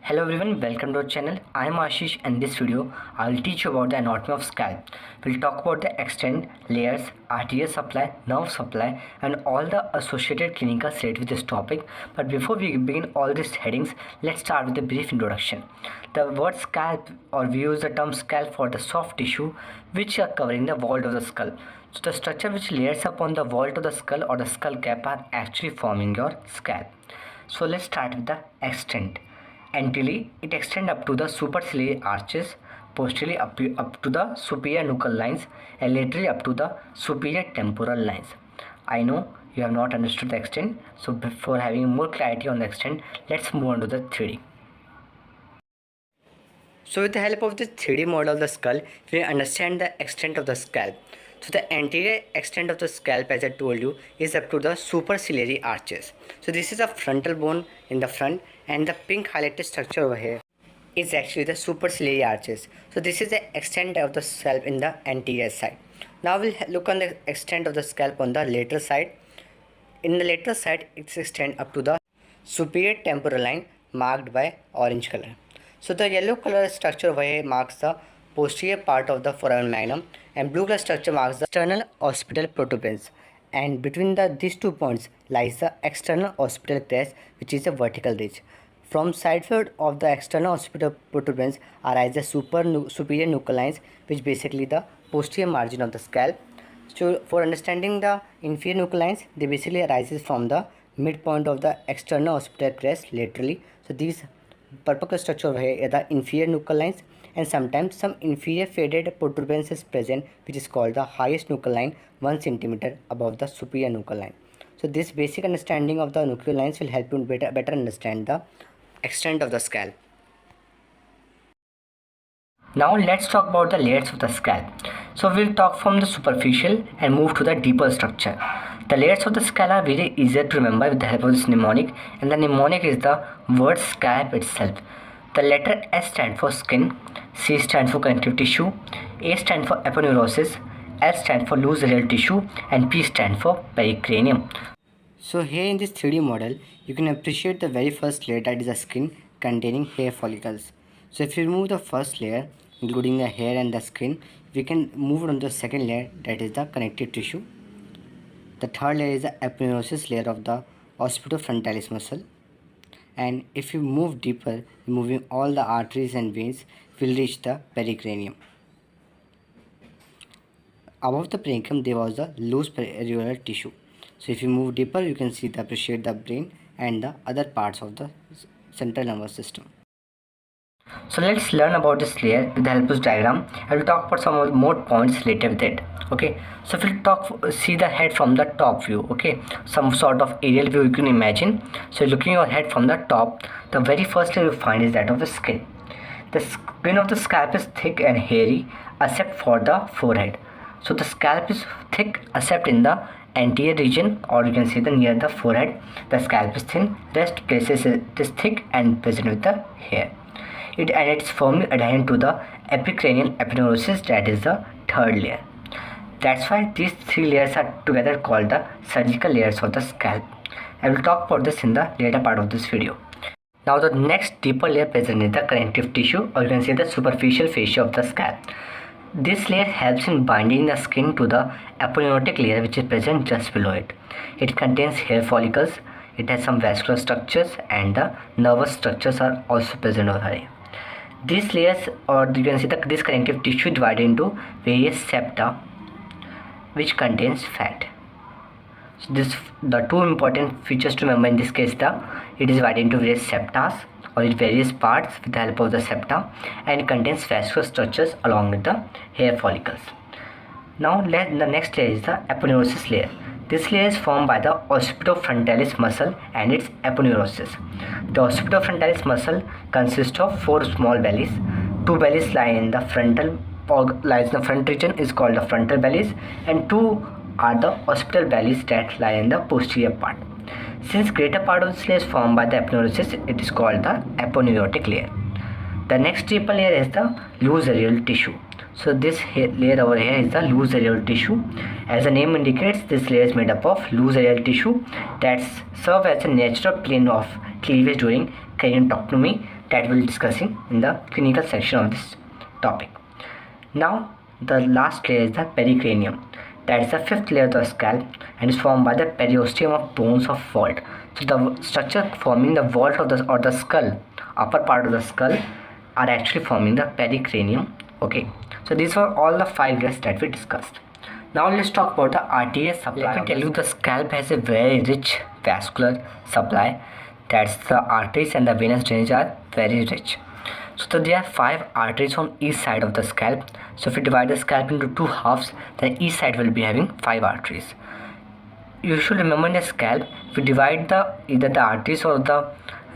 Hello everyone, welcome to our channel. I am Ashish and in this video I will teach you about the anatomy of scalp. We'll talk about the extent, layers, arterial supply, nerve supply and all the associated clinicals related with this topic. But before we begin all these headings, let's start with a brief introduction. The word scalp, or we use the term scalp for the soft tissue which are covering the vault of the skull. So the structure which layers upon the vault of the skull or the skull cap are actually forming your scalp. So let's start with the extent. Anteriorly, it extends up to the superciliary arches, posteriorly up to the superior nuchal lines, and laterally up to the superior temporal lines. I know you have not understood the extent, so before having more clarity on the extent, let's move on to the 3D. So with the help of this 3D model of the skull, we understand the extent of the scalp. So the anterior extent of the scalp, as I told you, is up to the superciliary arches. So this is a frontal bone in the front, and the pink highlighted structure over here is actually the superciliary arches. So this is the extent of the scalp in the anterior side. Now we'll look on the extent of the scalp on the lateral side. In the lateral side, it extends up to the superior temporal line marked by orange color. So the yellow color structure over here marks the posterior part of the foramen magnum, and blue color structure marks the external occipital protuberance, and between these 2 points lies the external occipital crest, which is a vertical ridge. From side view of the external occipital protuberance arise the superior nuchal lines, which basically the posterior margin of the scalp. So for understanding the inferior nuchal lines, they basically arises from the midpoint of the external occipital crest laterally. So these purple structure over here are the inferior nuchal lines, and sometimes some inferior faded protuberance is present, which is called the highest nuchal line 1 cm above the superior nuchal line. So this basic understanding of the nuchal lines will help you better understand the extent of the scalp. Now let's talk about the layers of the scalp. So we'll talk from the superficial and move to the deeper structure. The layers of the scalp are very easier to remember with the help of this mnemonic, and the mnemonic is the word scalp itself. The letter S stands for skin, C stands for connective tissue, A stands for aponeurosis, L stands for loose radial tissue, and P stands for pericranium. So here in this 3D model, you can appreciate the very first layer, that is the skin containing hair follicles. So if you remove the first layer, including the hair and the skin, we can move on to the second layer, that is the connective tissue. The third layer is the aponeurosis layer of the occipitofrontalis muscle. And if you move deeper, removing all the arteries and veins, will reach the pericranium. Above the pericranium, there was the loose perioral tissue. So if you move deeper, you can appreciate the brain and the other parts of the central nervous system. So let's learn about this layer with the help of this diagram. I will talk about some more points related with it. Okay, so if we'll see the head from the top view, okay, some sort of aerial view you can imagine. So looking your head from the top, the very first layer you find is that of the skin. The skin of the scalp is thick and hairy except for the forehead. So the scalp is thick except in the anterior region, or you can see the near the forehead. The scalp is thin, rest places it is thick and present with the hair. It's firmly adherent to the epicranial aponeurosis, that is the third layer. That's why these 3 layers are together called the surgical layers of the scalp. I will talk about this in the later part of this video. Now the next deeper layer present is the connective tissue, or you can say the superficial fascia of the scalp. This layer helps in binding the skin to the aponeurotic layer, which is present just below it. It contains hair follicles, it has some vascular structures, and the nervous structures are also present over here. These layers, or you can see this connective tissue divided into various septa, which contains fat. So the 2 important features to remember in this case, it is divided into various septa or various parts with the help of the septa, and it contains vascular structures along with the hair follicles. Now the next layer is the aponeurosis layer. This layer is formed by the occipitofrontalis muscle and its aponeurosis. The occipitofrontalis muscle consists of 4 small bellies. 2 bellies lie in the frontal, lies in the front region, is called the frontal bellies, and 2 are the occipital bellies that lie in the posterior part. Since greater part of this layer is formed by the aponeurosis, it is called the aponeurotic layer. The next deeper layer is the loose radial tissue. So this layer over here is the loose radial tissue. As the name indicates, this layer is made up of loose radial tissue that serve as a natural plane of cleavage during craniotectomy, that we'll discuss in the clinical section of this topic. Now the last layer is the pericranium. That is the fifth layer of the scalp and is formed by the periosteum of bones of vault. So the structure forming the vault of the skull, upper part of the skull, are actually forming the pericranium. Okay, so these were all the 5 layers that we discussed. Now let's talk about the arterial supply. Let me tell you, the scalp has a very rich vascular supply. That's the arteries and the venous drainage are very rich. So there are 5 arteries on each side of the scalp. So if we divide the scalp into 2 halves, then each side will be having 5 arteries. You should remember, in the scalp, if we divide either the arteries or the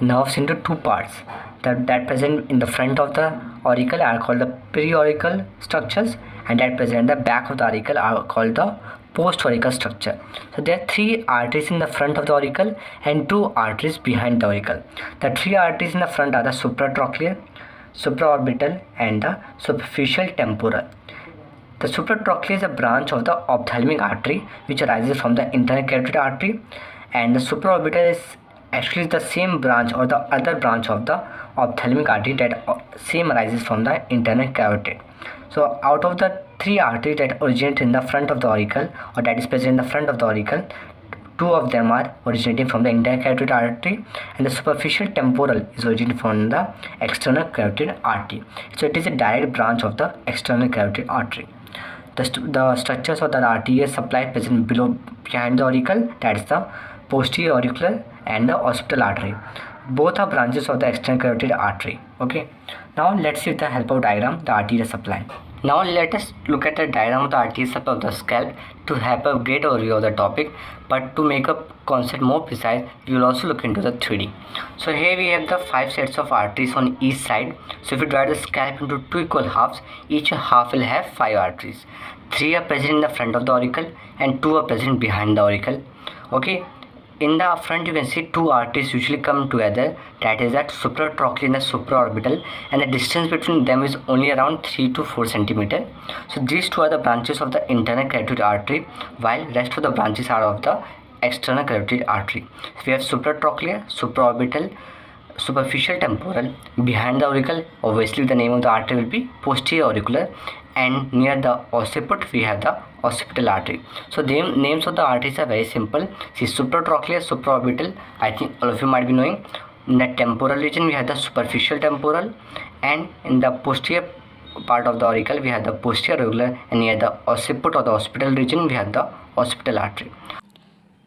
nerves into 2 parts that present in the front of the auricle are called the periauricle structures, and that present in the back of the auricle are called the post-auricle structure. So there are 3 arteries in the front of the auricle and 2 arteries behind the auricle. The 3 arteries in the front are the supratrochlear, supraorbital and the superficial temporal. The supratrochlear is a branch of the ophthalmic artery which arises from the internal carotid artery, and the supraorbital is actually the same branch or the other branch of the ophthalmic artery that same arises from the internal carotid. So out of the 3 arteries that originate in the front of the auricle, or that is present in the front of the auricle, 2 of them are originating from the internal carotid artery, and the superficial temporal is originating from the external carotid artery. So it is a direct branch of the external carotid artery. The structures of the arterial supply present behind the auricle, that is the posterior auricular and the occipital artery. Both are branches of the external carotid artery. Okay. Now let's see with the help of diagram the arterial supply. Now let us look at the diagram of the arterial supply of the scalp to have a great overview of the topic. But to make a concept more precise, we will also look into the 3D. So here we have the 5 sets of arteries on each side. So if we divide the scalp into 2 equal halves, each half will have 5 arteries. 3 are present in the front of the auricle and 2 are present behind the auricle. Okay. In the front you can see 2 arteries usually come together, that is that supratrochlear and the supraorbital, and the distance between them is only around 3 to 4 centimeter. So these 2 are the branches of the internal carotid artery, while rest of the branches are of the external carotid artery. So we have supratrochlear, supraorbital, superficial temporal. Behind the auricle, obviously the name of the artery will be posterior auricular, and near the occiput we have the occipital artery. So the names of the arteries are very simple. See, supratrochlear, supraorbital, I think all of you might be knowing. In the temporal region we have the superficial temporal, and in the posterior part of the auricle we have the posterior auricular, and near the occiput or the occipital region we have the occipital artery.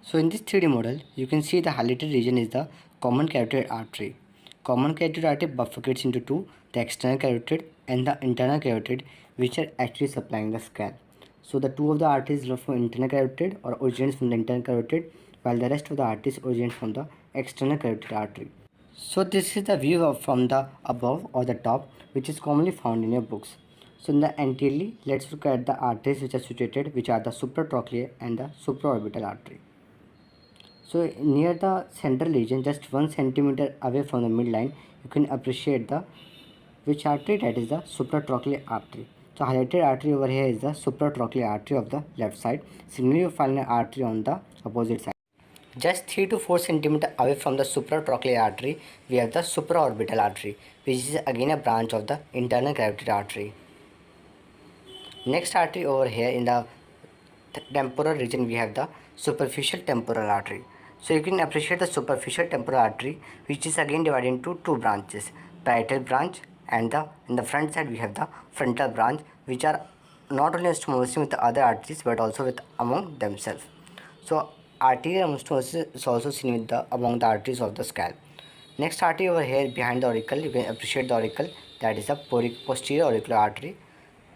So in this 3D model you can see the highlighted region is the common carotid artery. Common carotid artery bifurcates into 2, the external carotid and the internal carotid, which are actually supplying the scalp. So the 2 of the arteries are from internal carotid or originates from the internal carotid, while the rest of the arteries originate from the external carotid artery. So this is the view from the above or the top, which is commonly found in your books. So in the anteriorly, let's look at the arteries which are situated, which are the supratrochlear and the supraorbital artery. So near the central region, just 1 centimeter away from the midline, you can appreciate the which artery, that is the supratrochlear artery. So highlighted artery over here is the supratrochlear artery of the left side. Similarly, you find an artery on the opposite side. Just 3 to 4 centimeter away from the supratrochlear artery, we have the supraorbital artery, which is again a branch of the internal carotid artery. Next artery over here in the temporal region, we have the superficial temporal artery. So you can appreciate the superficial temporal artery, which is again divided into 2 branches, parietal branch, and in the front side we have the frontal branch, which are not only anastomosis with the other arteries but also with among themselves. So arterial anastomosis is also seen with among the arteries of the scalp. Next artery over here behind the auricle, you can appreciate the auricle, that is the posterior auricular artery,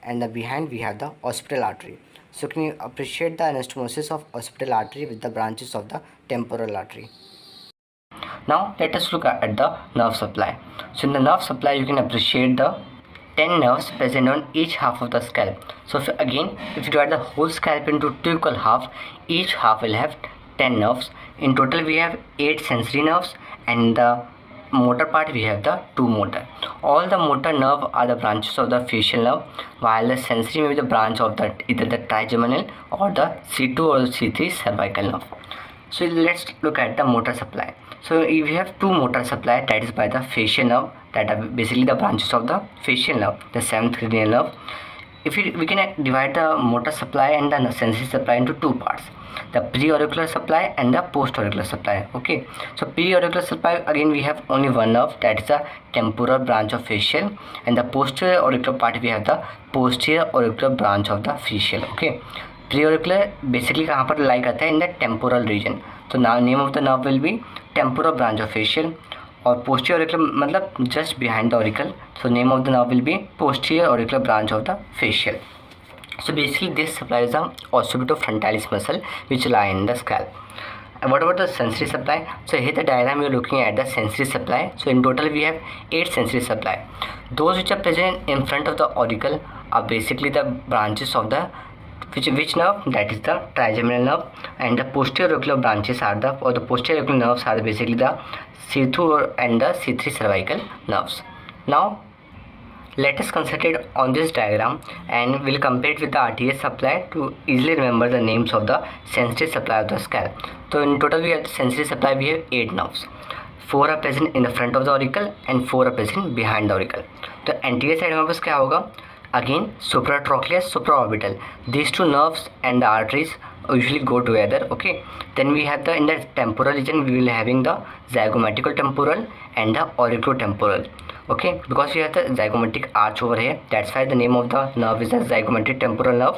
and behind we have the occipital artery. So can you appreciate the anastomosis of occipital artery with the branches of the temporal artery. Now let us look at the nerve supply. So in the nerve supply you can appreciate the 10 nerves present on each half of the scalp. So if you divide the whole scalp into 2 equal halves, each half will have 10 nerves. In total we have 8 sensory nerves, and the motor part we have the 2 motor. All the motor nerve are the branches of the facial nerve, while the sensory may be the branch of either the trigeminal or the C2 or C3 cervical nerve. So let's look at the motor supply. So we have 2 motor supply, that is by the facial nerve, that are basically the branches of the facial nerve, the seventh cranial nerve. If we can divide the motor supply and the sensory supply into two parts, the pre-auricular supply and the post-auricular supply. Okay, so pre-auricular supply, again we have only one nerve, that is the temporal branch of facial, and the posterior auricular part we have the posterior auricular branch of the facial. Okay, pre-auricular basically कहाँ पर lie करता है, in the temporal region. So now name of the nerve will be temporal branch of facial, और posterior auricular मतलब just behind the auricle. So name of the nerve will be posterior auricular branch of the facial. So basically this supplies the occipitofrontalis muscle which lie in the scalp. And what about the sensory supply? So here the diagram you are looking at the sensory supply. So in total we have 8 sensory supply. Those which are present in front of the auricle are basically the branches of the which nerve, that is the trigeminal nerve, and the posterior auricular branches are the posterior auricular nerves are basically the C2 and the C3 cervical nerves. Now let us concentrate on this diagram and we'll compare it with the arterial supply to easily remember the names of the sensory supply of the scalp. So in total we have the sensory supply, we have 8 nerves. 4 are present in the front of the auricle and 4 are present behind the auricle. तो anterior side में बस क्या होगा, again supratrochlear, supraorbital. These two nerves and the arteries usually go together. Okay, then we have in the temporal region we will having the zygomatical temporal and the auriculotemporal. Okay, because we have the zygomatic arch over here, that's why the name of the nerve is the zygomatic temporal nerve,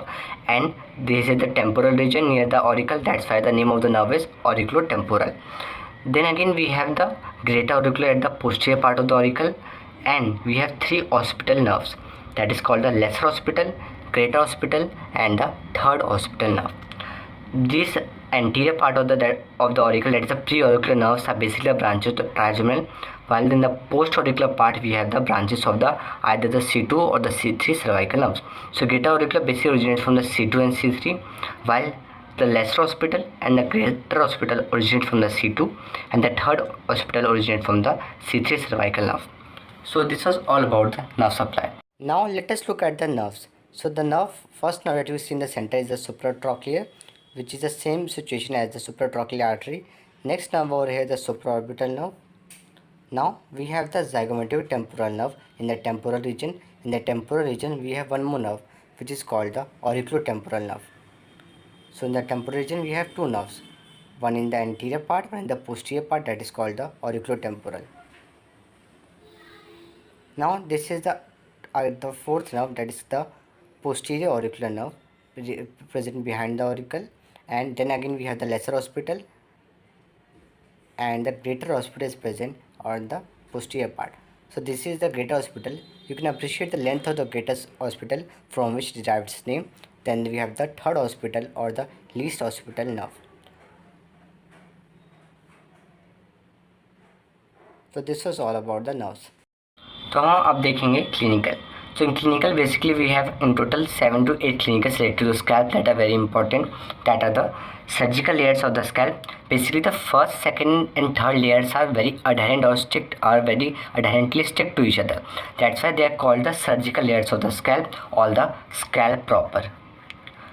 and this is the temporal region near the auricle, that's why the name of the nerve is auriculotemporal. Then again we have the greater auricular at the posterior part of the auricle, and we have 3 occipital nerves, that is called the lesser occipital, greater occipital, and the third occipital nerve. This anterior part of the auricle, that is the pre-auricular nerves, are basically the branches of the trigeminal, while in the post-auricular part we have the branches of the either the C2 or the C3 cervical nerves. So greater auricular basically originates from the C2 and C3, while the lesser occipital and the greater occipital originate from the C2, and the third occipital originate from the C3 cervical nerve. So this was all about the nerve supply. Now let us look at the nerves. So the first nerve that we see in the center is the supratrochlear, which is the same situation as the supratrochlear artery. Next nerve over here, the supraorbital nerve. Now we have the zygomatic-temporal nerve in the temporal region. In the temporal region we have one more nerve which is called the auriculotemporal nerve. So in the temporal region we have 2 nerves, one in the anterior part, one in the posterior part, that is called the auriculotemporal. Now this is the fourth nerve, that is the posterior auricular nerve present behind the auricle, and then again we have the lesser occipital and the greater occipital is present on the posterior part. So this is the greater occipital. You can appreciate the length of the greater occipital from which derived its name. Then we have the third occipital or the least occipital nerve. So this was all about the nerves. तो हम अब देखेंगे clinical. So in clinical basically we have in total 7 to 8 clinicals related to the scalp that are very important, that are the surgical layers of the scalp. Basically the first, second and third layers are very adherent or very adherently stick to each other. That's why they are called the surgical layers of the scalp or the scalp proper.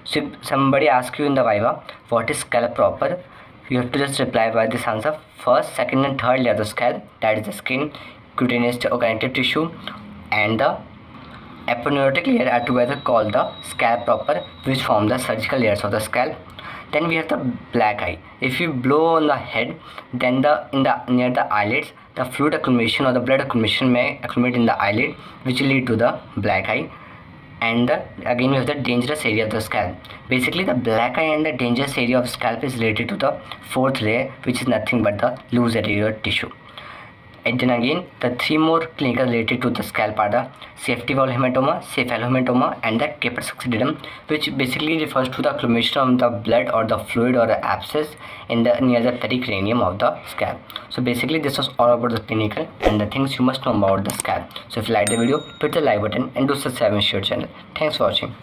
So if somebody asks you in the viva what is scalp proper, you have to just reply by this answer: first, second and third layer of the scalp, that is the skin, cutaneous or connective tissue, and the aponeurotic layer are together called the scalp proper, which form the surgical layers of the scalp. Then we have the black eye. If you blow on the head, then near the eyelids, the fluid accumulation or the blood accumulation may accumulate in the eyelid, which will lead to the black eye. And again we have the dangerous area of the scalp. Basically the black eye and the dangerous area of scalp is related to the fourth layer, which is nothing but the loose areolar tissue. And then again the 3 more clinical related to the scalp are the safety valve hematoma, cephalohematoma, and the Kappert succedatum, which basically refers to the accumulation of the blood or the fluid or the abscess in the near the pericranium of the scalp. So basically this was all about the clinical and the things you must know about the scalp. So if you like the video, hit the like button and do subscribe and share channel. Thanks for watching.